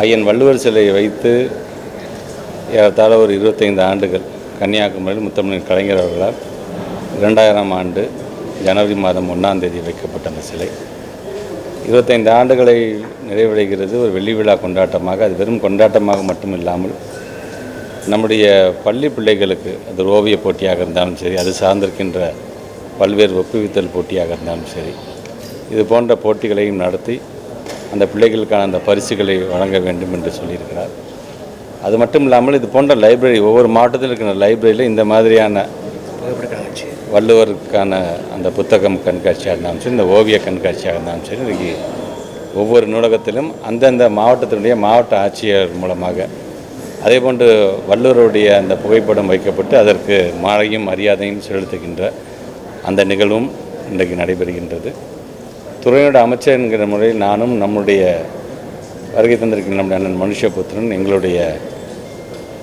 ஐயன் வள்ளுவர் சிலையை வைத்து ஏறத்தாழ ஒரு 25 ஆண்டுகள் கன்னியாகுமரியில் முத்தமிழ் கலைஞர் அவர்களால் 2000ஆம் ஆண்டு ஜனவரி மாதம் 1ஆம் தேதி வைக்கப்பட்ட அந்த சிலை 25 ஆண்டுகளை நிறைவடைகிறது ஒரு வெள்ளி விழா கொண்டாட்டமாக. அது வெறும் கொண்டாட்டமாக மட்டும் இல்லாமல் நம்முடைய பள்ளி பிள்ளைகளுக்கு அது ஓவிய போட்டியாக இருந்தாலும் சரி, அது சார்ந்திருக்கின்ற பல்வேறு ஒப்புவித்தல் போட்டியாக இருந்தாலும் சரி, இது போன்ற போட்டிகளையும் நடத்தி அந்த பிள்ளைகளுக்கான அந்த பரிசுகளை வழங்க வேண்டும் என்று சொல்லியிருக்கிறார். அது மட்டும் இல்லாமல் இது போன்ற லைப்ரரி ஒவ்வொரு மாவட்டத்தில் இருக்கிற லைப்ரரியில் இந்த மாதிரியான வள்ளுவருக்கான அந்த புத்தகம் கண்காட்சியாக இருந்தாலும் சரி, இந்த ஓவிய கண்காட்சியாக இருந்தாலும் சரி, இன்றைக்கி ஒவ்வொரு நூலகத்திலும் அந்தந்த மாவட்டத்தினுடைய மாவட்ட ஆட்சியர் மூலமாக அதேபோன்று வள்ளுவருடைய அந்த புகைப்படம் வைக்கப்பட்டு அதற்கு மாலையும் மரியாதையும் செலுத்துகின்ற அந்த நிகழ்வும் இன்றைக்கு நடைபெறுகின்றது. துறையோட அமைச்சர் என்கிற முறையில் நானும் நம்முடைய வருகை தந்திருக்கின்ற நம்முடைய அண்ணன் மனுஷபுத்திரன், எங்களுடைய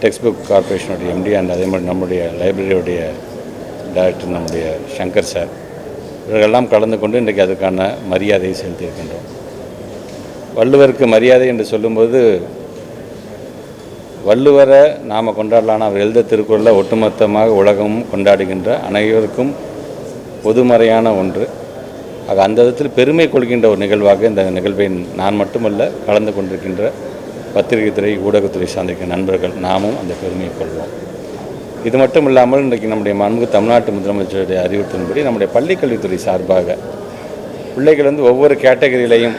டெக்ஸ்ட் புக் கார்பரேஷனுடைய எம்டி அண்ட் அதே மாதிரி நம்முடைய லைப்ரரியுடைய டைரக்டர் நம்முடைய சங்கர் சார், இவர்களெல்லாம் கலந்து கொண்டு இன்றைக்கு அதுக்கான மரியாதையை செலுத்தியிருக்கின்றோம். வள்ளுவருக்கு மரியாதை என்று சொல்லும்போது வள்ளுவரை நாம் கொண்டாடலான அவர் எழுத திருக்குறளை ஒட்டுமொத்தமாக உலகமும் கொண்டாடுகின்ற அனைவருக்கும் பொதுமறையான ஒன்று. ஆக அந்த விதத்தில் பெருமை கொள்கின்ற ஒரு நிகழ்வாக இந்த நிகழ்வை நான் மட்டுமல்ல கலந்து கொண்டிருக்கின்ற பத்திரிகை துறை ஊடகத்துறை சார்ந்திருக்கிற நண்பர்கள் நாமும் அந்த பெருமையை கொள்வோம். இது மட்டும் இல்லாமல் இன்றைக்கு நம்முடைய மாண்புமிகு தமிழ்நாட்டு முதலமைச்சருடைய அறிவுறுத்தின்படி நம்முடைய பள்ளிக்கல்வித்துறை சார்பாக பிள்ளைகள் ஒவ்வொரு கேட்டகரியிலையும்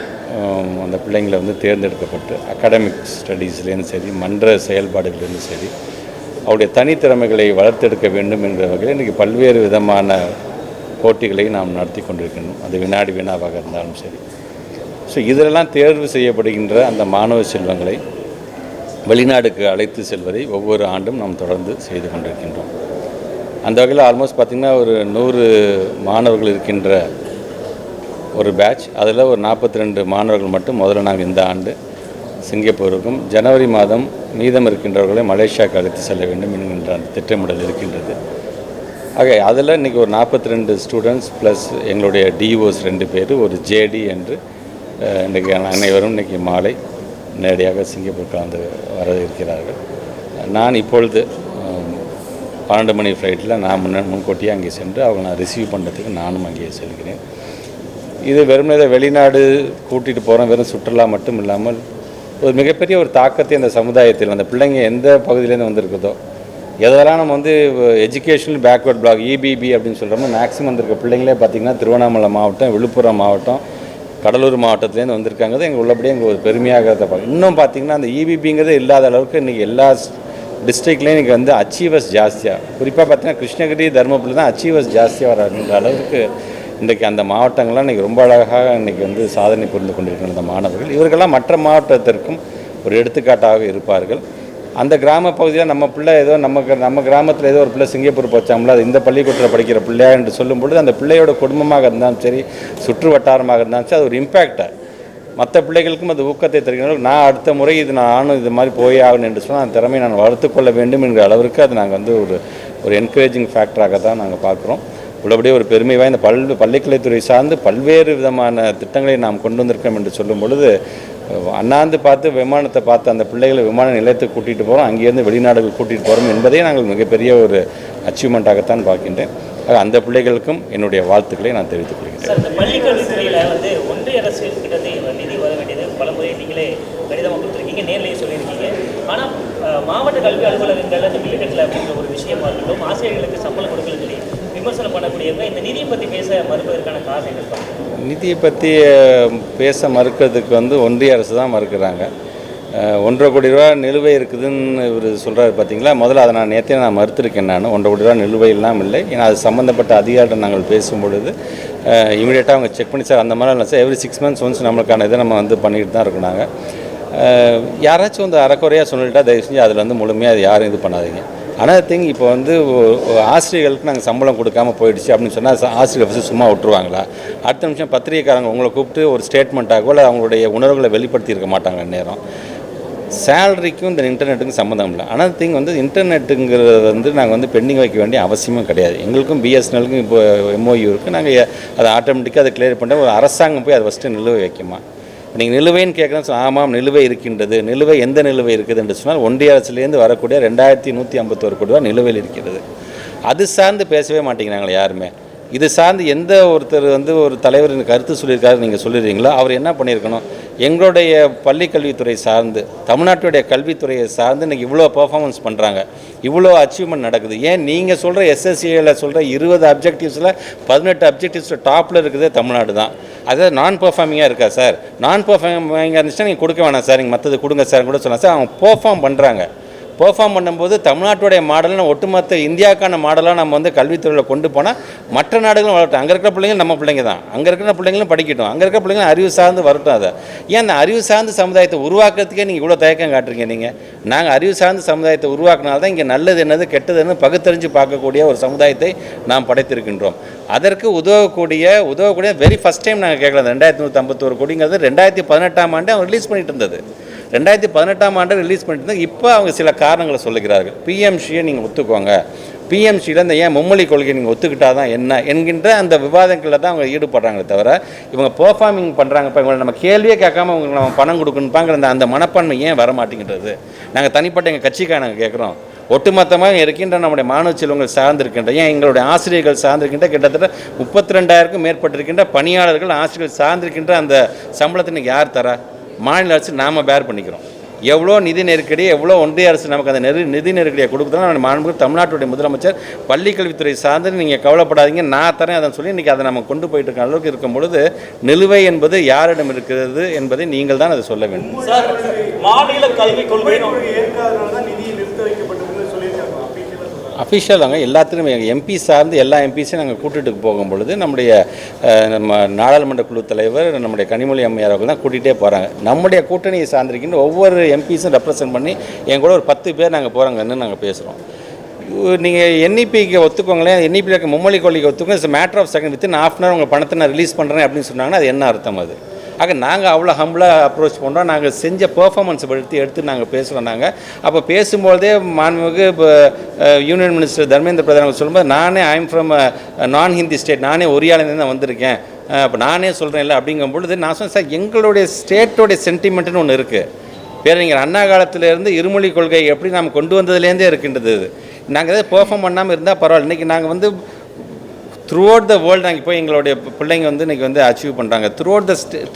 அந்த பிள்ளைங்களை தேர்ந்தெடுக்கப்பட்டு அகாடமிக் ஸ்டடீஸ்லேருந்து சரி, மன்ற செயல்பாடுகளிலிருந்து சரி, அவருடைய தனித்திறமைகளை வளர்த்தெடுக்க வேண்டும் என்ற வகையில் இன்றைக்கி பல்வேறு விதமான போட்டிகளை நாம் நடத்தி கொண்டிருக்கணும். அது வினாடி வினாவாக இருந்தாலும் சரி. ஸோ இதிலெல்லாம் தேர்வு செய்யப்படுகின்ற அந்த மாணவ செல்வங்களை வெளிநாடுக்கு அழைத்து செல்வதை ஒவ்வொரு ஆண்டும் நாம் தொடர்ந்து செய்து கொண்டிருக்கின்றோம். அந்த வகையில் ஆல்மோஸ்ட் பார்த்திங்கன்னா ஒரு 100 மாணவர்கள் இருக்கின்ற ஒரு பேட்ச். அதில் ஒரு 42 மாணவர்கள் மட்டும் முதல்ல நாங்கள் இந்த ஆண்டு சிங்கப்பூருக்கும், ஜனவரி மாதம் மீதம் இருக்கின்றவர்களை மலேசியாவுக்கு அழைத்து செல்ல வேண்டும் என்கின்ற அந்த திட்டமிடல் இருக்கின்றது. ஆக அதில் இன்றைக்கி ஒரு 42 ஸ்டூடெண்ட்ஸ் ப்ளஸ் எங்களுடைய டிஓஸ் 2 பேர், ஒரு ஜேடி என்று இன்றைக்கி அனைவரும் இன்றைக்கி மாலை நேரடியாக சிங்கப்பூர் கலந்து வர இருக்கிறார்கள். நான் இப்பொழுது 12 மணி ஃப்ளைட்டில் நான் முன்கூட்டியே அங்கே சென்று அவங்க நான் ரிசீவ் பண்ணுறதுக்கு நானும் அங்கே செல்கிறேன். இது வெறும் வெளிநாடு கூட்டிகிட்டு போகிறோம், வெறும் சுற்றுலா மட்டும் இல்லாமல் ஒரு மிகப்பெரிய ஒரு தாக்கத்தை அந்த சமுதாயத்தில் அந்த பிள்ளைங்க எந்த பகுதியிலேருந்து வந்திருக்குதோ, எதெல்லாம் நம்ம எஜுகேஷனல் பேக்வர்ட் பிளாக் இபிபி அப்படின்னு சொல்கிறோமோ மேக்ஸிமம் வந்திருக்க பிள்ளைங்களே பார்த்திங்கன்னா திருவண்ணாமலை மாவட்டம், விழுப்புரம் மாவட்டம், கடலூர் மாவட்டத்துலேருந்து வந்திருக்காங்க. எங்கள் உள்ளபடியே எங்கள் ஒரு பெருமையாக இன்னும் பார்த்திங்கன்னா அந்த இபிபிங்கிறது இல்லாத அளவுக்கு இன்றைக்கி எல்லா டிஸ்ட்ரிக்ட்லேயும் இன்றைக்கி அச்சீவர்ஸ் ஜாஸ்தியாக, குறிப்பாக பார்த்திங்கன்னா கிருஷ்ணகிரி, தருமபுரி தான் அச்சீவர்ஸ் ஜாஸ்தியாக வராதுன்ற அளவுக்கு இன்றைக்கி அந்த மாவட்டங்கள்லாம் இன்றைக்கி ரொம்ப அழகாக இன்றைக்கி சாதனை புரிந்து கொண்டிருக்கிற அந்த மாணவர்கள் இவர்களெல்லாம் மற்ற மாவட்டத்திற்கும் ஒரு எடுத்துக்காட்டாக இருப்பார்கள். அந்த கிராம பகுதியில் நம்ம பிள்ளை ஏதோ நம்ம கிராமத்தில் ஏதோ ஒரு பிள்ளை சிங்கப்பூர் போச்சாங்களோ, அது இந்த பள்ளிக்கூடத்தில் படிக்கிற பிள்ளையா என்று சொல்லும்பொழுது அந்த பிள்ளையோட குடும்பமாக இருந்தாலும் சரி, சுற்று வட்டாரமாக இருந்தாலும் சரி, அது ஒரு இம்பேக்டை மற்ற பிள்ளைகளுக்கும் அது ஊக்கத்தை தருகிறோம். நான் அடுத்த முறை நானும் இது மாதிரி போய் ஆகணும் என்று சொன்னால் அந்த திறமையை நான் வளர்த்துக்கொள்ள வேண்டும் என்கிற அளவிற்கு அது நாங்கள் ஒரு என்கரேஜிங் ஃபேக்டராக தான் நாங்கள் பார்க்குறோம். உள்ளபடியே ஒரு பெருமை வாய்ந்த பள்ளிக்கலைத்துறை சார்ந்து பல்வேறு விதமான திட்டங்களை நாம் கொண்டு வந்திருக்கோம் என்று சொல்லும் பொழுது அண்ணாந்து பார்த்து விமானத்தை பார்த்து அந்த பிள்ளைகளை விமான நிலையத்துக்கு கூட்டிகிட்டு போகிறோம், அங்கேருந்து வெளிநாடுகள் கூட்டிகிட்டு போகிறோம் என்பதே நாங்கள் மிகப்பெரிய ஒரு அச்சீவ்மெண்ட்டாகத்தான் பார்க்கின்றேன். அந்த பிள்ளைகளுக்கும் என்னுடைய வாழ்த்துக்களை நான் தெரிவித்துக் கொள்கிறேன். பள்ளிக்கல்வித்துறையில் ஒன்றிய அரசு கிட்டத்தட்ட நிதி வர வேண்டியது பல முறை நீங்களே கடிதமாக கொடுத்துருக்கீங்க, நேரிலேயே சொல்லியிருக்கீங்க. ஆனால் மாவட்ட கல்வி அலுவலகங்கள் அந்த பில்லுக்கட்டில் அப்படின்ற ஒரு விஷயமா இருக்கட்டும், ஆசிரியர்களுக்கு சம்பளம் கொடுக்கல சொல்லி விமர்சனம் பண்ணக்கூடியவங்க இந்த நிதியை பற்றி பேச மறுப்பதற்கான காரணங்கள் நிதியை பற்றி பேச மறுக்கிறதுக்கு ஒன்றிய அரசு தான் மறுக்கிறாங்க. 1.5 கோடி ரூபா நிலுவை இருக்குதுன்னு இவர் சொல்கிறாரு பார்த்தீங்களா. முதல்ல அதை நான் மறுத்திருக்கேன். நான் 1.5 கோடி ரூபா நிலுவை இல்லாமல் இல்லை. ஏன்னா அது சம்மந்தப்பட்ட அதிகாரிகள் நாங்கள் பேசும்பொழுது இமீடியட்டாக அவங்க செக் பண்ணி சார் அந்த மாதிரி இல்லை சார், எவ்ரி 6 months ஒன்ஸ் நம்மளுக்கான இதை நம்ம பண்ணிக்கிட்டு தான் இருக்கிறாங்க. யாராச்சும் அறக்குறையாக சொல்லிட்டா தயவு செஞ்சு அதில் முழுமையாக அது யாரும் இது பண்ணாதீங்க. ஆனால் திங் இப்போ ஆசிரியர்களுக்கு நாங்கள் சம்பளம் கொடுக்காமல் போயிடுச்சு அப்படின்னு சொன்னால் ஆசிரியர் ஃபஸ்ட்டு சும்மா விட்டுருவாங்களா? அடுத்த நிமிஷம் பத்திரிகைக்காரங்க உங்களை கூப்பிட்டு ஒரு ஸ்டேட்மெண்ட்டாகவோ இல்லை அவங்களுடைய உணர்வுகளை வெளிப்படுத்தியிருக்க மாட்டாங்க நேரம். சேலரிக்கும் இந்த இன்டர்நெட்டுக்கும் சம்மந்தம் இல்லை. ஆனால் திங் இன்டர்நெட்டுங்கிறது நாங்கள் பெண்டிங் வைக்க வேண்டிய அவசியமும் கிடையாது. எங்களுக்கும் பிஎஸ்என்எலுக்கும் இப்போ எம்ஓயு இருக்குது. நாங்கள் அதை ஆட்டோமேட்டிக்காக அதை கிளியர் பண்ண ஒரு அரசாங்கம் போய் அதை ஃபஸ்ட்டு நிலுவை வைக்குமா? நீங்கள் நிலுவைன்னு கேட்குறேன்னு ஆமாம் நிலுவை இருக்கின்றது. நிலுவை எந்த நிலுவை இருக்குது என்று சொன்னால் ஒன்றிய அரசுலேருந்து வரக்கூடிய 2151 கோடி ரூபா நிலுவையில் இருக்கிறது. அது சார்ந்து பேசவே மாட்டேங்கிறாங்களே யாருமே. இது சார்ந்து எந்த ஒருத்தர் ஒரு தலைவர் கருத்து சொல்லியிருக்காரு நீங்கள் சொல்லிடுறீங்களோ அவர் என்ன பண்ணியிருக்கணும், எங்களுடைய பள்ளிக்கல்வித்துறை சார்ந்து தமிழ்நாட்டுடைய கல்வித்துறையை சார்ந்து இன்றைக்கி இவ்வளோ பர்ஃபார்மன்ஸ் பண்ணுறாங்க, இவ்வளோ அச்சீவ்மெண்ட் நடக்குது. ஏன் நீங்கள் சொல்கிற எஸ்எஸ்சியில் சொல்கிற 20 அப்ஜெக்டிவ்ஸில் 18 அப்ஜெக்டிவ்ஸில் டாப்பில் இருக்குதே தமிழ்நாடு தான். அதாவது நான் பெர்ஃபார்மிங்காக இருக்கா சார்? நான் பெர்ஃபார்மிங்காக இருந்துச்சுன்னா நீங்கள் கொடுக்க வேணாம் சார், நீங்கள் மற்றது கொடுங்க சார் கூட சொல்லலாம் சார். அவங்க பெர்ஃபார்ம் பண்ணுறாங்க. பெர்ஃபார்ம் பண்ணும்போது தமிழ்நாட்டுடைய மாடல்னு ஒட்டுமொத்த இந்தியாவுக்கான மாடலாக நம்ம கல்வித்துறையில் கொண்டு போனால் மற்ற நாடுகளும் வரட்டும். அங்கே இருக்கிற பிள்ளைங்க நம்ம பிள்ளைங்க தான், அங்கே இருக்கிற பிள்ளைங்களும் படிக்கட்டும், அங்கே இருக்கிற பிள்ளைங்களும் அறிவு சார்ந்து வரட்டும். அதை ஏன் அந்த அறிவு சார்ந்த சமுதாயத்தை உருவாக்குறதுக்கே நீங்கள் இவ்வளோ தயக்கம் காட்டுறீங்க? நாங்கள் அறிவு சார்ந்த சமுதாயத்தை உருவாக்குனால்தான் இங்கே நல்லது என்னது கெட்டது என்ன பகுத்தறிஞ்சு பார்க்கக்கூடிய ஒரு சமுதாயத்தை நாம் படைத்திருக்கின்றோம். அதற்கு உதவக்கூடிய வெரி ஃபஸ்ட் டைம் நாங்கள் கேட்கலாம். 2151 கோடிங்கிறது 2018ஆம் ஆண்டு அவங்க ரிலீஸ் பண்ணிட்டு இருந்தது. 2018ஆம் ஆண்டு ரிலீஸ் பண்ணிட்டு இருந்தாங்க. இப்போ அவங்க சில காரணங்களை சொல்லுகிறார்கள். பிஎம்சியை நீங்கள் ஒத்துக்கோங்க, பிஎம்சியில் இந்த ஏன் மும்மொழி கொள்கை நீங்கள் ஒத்துக்கிட்டால் தான் என்ன என்கின்ற அந்த விவாதங்களில் தான் அவங்க ஈடுபடுறாங்களே தவிர இவங்க பெர்ஃபார்மிங் பண்ணுறாங்க. இப்போ இவங்களை நம்ம கேள்வியே கேட்காம உங்களுக்கு நம்ம பணம் கொடுக்கணுப்பாங்கிற அந்த மனப்பான்மை ஏன் வர மாட்டேங்கிறது? நாங்கள் தனிப்பட்ட எங்கள் கட்சிக்காக நாங்கள் கேட்குறோம். ஒட்டுமொத்தமாக இருக்கின்ற நம்முடைய மாணவ செல்வங்கள் சார்ந்திருக்கின்ற, ஏன் எங்களுடைய ஆசிரியர்கள் சார்ந்திருக்கின்ற கிட்டத்தட்ட 32,000க்கும் மேற்பட்டிருக்கின்ற பணியாளர்கள் ஆசிரியர்கள் சார்ந்திருக்கின்ற அந்த சம்பளத்தை இன்றைக்கி யார் தரா? மாநில அரசு நாம் பேர் பண்ணிக்கிறோம். எவ்வளோ நிதி நெருக்கடி, எவ்வளோ ஒன்றிய அரசு நமக்கு அந்த நிதி நெருக்கடியை கொடுக்குறோம். மாண்புமிகு தமிழ்நாட்டுடைய முதலமைச்சர் பள்ளிக்கல்வித்துறை சார்ந்து நீங்கள் கவலைப்படாதீங்க நான் தரேன் அதன்னு சொல்லி இன்றைக்கி அதை நம்ம கொண்டு போயிட்டு இருக்க அளவுக்கு இருக்கும் பொழுது நிலுவை என்பது யாரிடம் இருக்கிறது என்பதை நீங்கள் தான் அதை சொல்ல வேண்டும். சார், மாநில கல்விக் கொள்கை அஃபிஷியல் தாங்க எல்லாத்துலேயுமே எம்பி சார்ந்து எல்லா எம்பிஸையும் நாங்கள் கூட்டிகிட்டு போகும்பொழுது நம்ம நாடாளுமன்ற குழு தலைவர் நம்முடைய கனிமொழி அம்மையார் அவர்கள் தான் கூட்டிகிட்டே போகிறாங்க. நம்முடைய கூட்டணியை சார்ந்திருக்கின்ற ஒவ்வொரு எம்பிஸும் ரெப்ரசன்ட் பண்ணி என் கூட ஒரு 10 பேர் நாங்கள் போகிறாங்கன்னு நாங்கள் பேசுகிறோம். நீங்கள் என்இபிக்கு ஒத்துக்கோங்களேன், என்இபியில் இருக்க மும்மொழி கொள்கைக்கு ஒத்துக்கோங்க, it's matter of second within ½ hour உங்கள் பணத்தை நான் ரிலீஸ் பண்ணுறேன் அப்படின்னு சொன்னாங்கன்னா அது என்ன அர்த்தம்? அது ஆக நாங்கள் அவ்வளோ ஹம்பிளாக அப்ரோச் பண்ணுறோம். நாங்கள் செஞ்ச பெர்ஃபார்மன்ஸை எடுத்து நாங்கள் பேசுகிறோம். நாங்கள் அப்போ பேசும்போதே மாண்புமிகு இப்போ யூனியன் மினிஸ்டர் தர்மேந்திர பிரதான் சொல்லும்போது நானே ஐம் ஃப்ரம் நான் ஹிந்தி ஸ்டேட், நானே ஒரியாலேருந்து தான் வந்திருக்கேன், அப்போ நானே சொல்கிறேன் இல்லை அப்படிங்கும் பொழுது நான் சொன்னேன் சார் எங்களுடைய ஸ்டேட்டோடைய சென்டிமெண்ட்டுன்னு ஒன்று இருக்குது. பேரறிஞர் அண்ணா காலத்திலேருந்து இருமொழி கொள்கை எப்படி நாம் கொண்டு வந்ததுலேருந்தே இருக்கின்றது. நாங்கள் எதாவது பெர்ஃபார்ம் பண்ணாமல் இருந்தால் பரவாயில்ல. இன்றைக்கி நாங்கள் த்ரூ அவுட் த வேர்ல்டு நாங்கள் போய் எங்களுடைய பிள்ளைங்க இன்றைக்கி அச்சீவ் பண்ணுறாங்க. த்ரூ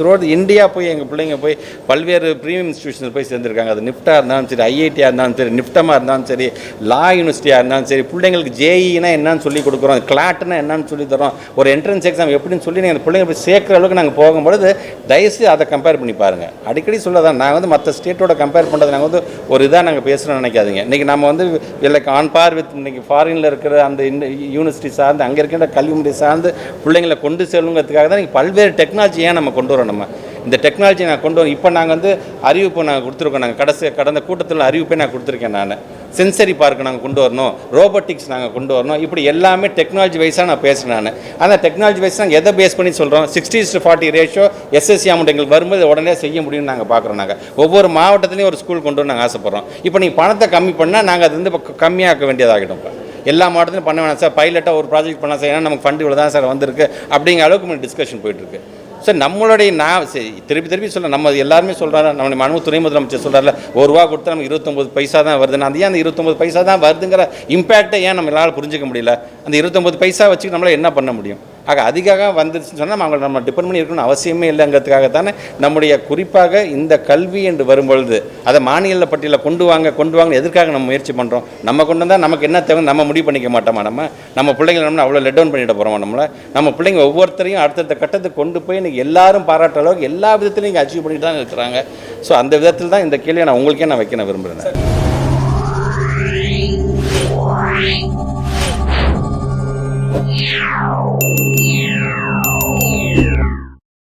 அவுட் இந்தியா போய் எங்கள் பிள்ளைங்க போய் பல்வேறு ப்ரீமியம் இன்ஸ்டியூஷனில் போய் சேர்ந்துருக்காங்க. அது நிஃப்டாக இருந்தாலும் சரி, ஐஐடியாக இருந்தாலும் சரி, நிஃப்டமாக இருந்தாலும் சரி, லா யூனிவர்சிட்டியாக இருந்தாலும் சரி, பிள்ளைங்களுக்கு ஜேஇனா என்னன்னு சொல்லி கொடுக்குறோம், கிளாட்னா என்னன்னு சொல்லி தரோம், ஒரு என்ட்ரன்ஸ் எக்ஸாம் எப்படின்னு சொல்லி நீங்கள் அந்த பிள்ளைங்க போய் சேர்க்குற அளவுக்கு நாங்கள் போகும்பொழுது தயவுசெய்து அதை கம்பேர் பண்ணி பாருங்கள். அடிக்கடி சொல்லதான் நாங்கள் மற்ற ஸ்டேட்டோட கம்பேர் பண்ணுறது நாங்கள் ஒரு இதாக நாங்கள் பேசுகிறோன்னு நினைக்காதீங்க. இன்றைக்கி நம்ம லைக் ஆன் பார் வித் இன்றைக்கி ஃபாரினில் இருக்கிற அந்த யூனிவர்சிட்டி சார்ந்து அங்கே இருக்கின்ற கல்வி முறை சார்ந்து பிள்ளைங்களை கொண்டு செல்லுங்கிறதுக்காக தான் பல்வேறு டெக்னாலஜி ஏன் நம்ம கொண்டு வரோம். நம்ம இந்த டெக்னாலஜி நான் கொண்டு வரோம். இப்போ நாங்கள் அறிவிப்பு நாங்கள் கொடுத்துருக்கோம். நாங்கள் கடந்த கூட்டத்தில் அறிவிப்பை நான் கொடுத்துருக்கேன். நான் சென்சரி பார்க்கு நாங்கள் கொண்டு வரணும், ரோபோட்டிக்ஸ் நாங்கள் கொண்டு வரணும், இப்படி எல்லாமே டெக்னாலஜி வைஸாக நான் பேசுகிறேன். நான் அந்த டெக்னாலஜி வைஸ் நாங்கள் எதை பேஸ் பண்ணி சொல்கிறோம், 60:40 ரேஷியோ எஸ்எஸ்சி அமௌண்ட் எங்களுக்கு வரும்போது உடனே செய்ய முடியும்னு நாங்கள் பார்க்குறோம். நாங்கள் ஒவ்வொரு மாவட்டத்துலேயும் ஒரு ஸ்கூல் கொண்டு வர நாங்கள் ஆசைப்பட்றோம். இப்போ நீங்கள் பணத்தை கம்மி பண்ணால் நாங்கள் அது கம்மியாக்க வேண்டியதாகிடும். இப்போ எல்லா மாவட்டத்திலும் பண்ண வேணாம் சார், பைலட்டாக ஒரு ப்ராஜெக்ட் பண்ணலாம் சார், ஏன்னா நமக்கு ஃபண்டு இவ்வளோ தான் சார் வந்திருக்கு அப்படிங்கிற அளவுக்கு டிஸ்கஷன் போயிட்டுருக்கு. சார் நம்மளுடைய திருப்பி சொல்ல நம்ம எல்லாருமே சொல்கிறாரு, நம்மளுடைய மாண்பு துணை முதலமைச்சர் சொல்கிறார்ல, ₹1 கொடுத்தா நமக்கு 29 பைசா தான் வருதுன்னு. அது ஏன் அந்த 29 பைசா தான் வருதுங்கிற இம்பேக்டை ஏன் நம்மளால் புரிஞ்சிக்க முடியல? அந்த 29 பைசா வச்சு நம்மளால் என்ன பண்ண முடியும்? ஆக அதிகாக வந்துருச்சுன்னு சொன்னால் நம்ம டிபெண்ட் பண்ணி இருக்கணும்னு அவசியமே இல்லைங்கிறதுக்காகத்தானே நம்முடைய குறிப்பாக இந்த கல்வி என்று வரும்பொழுது அதை மாநில பட்டியலில் கொண்டு வாங்க எதற்காக நம்ம முயற்சி பண்ணுறோம்? நம்ம கொண்டு வந்தால் நமக்கு என்ன தேவை நம்ம முடிவு பண்ணிக்க மாட்டோமா? நம்ம பிள்ளைங்களை நம்ம அவ்வளோ லெட் டவுன் பண்ணிட போகிறோமா? நம்ம பிள்ளைங்க ஒவ்வொருத்தரையும் அடுத்தடுத்த கட்டத்துக்கு கொண்டு போய் இன்றைக்கி எல்லாரும் பாராட்டுற அளவுக்கு எல்லா விதத்துலையும் இங்கே அச்சீவ் பண்ணிட்டு தான் இருக்கிறாங்க. ஸோ அந்த விதத்தில் தான் இந்த கேள்வியை நான் உங்களுக்கே நான் வைக்க விரும்புகிறேன். Yeah.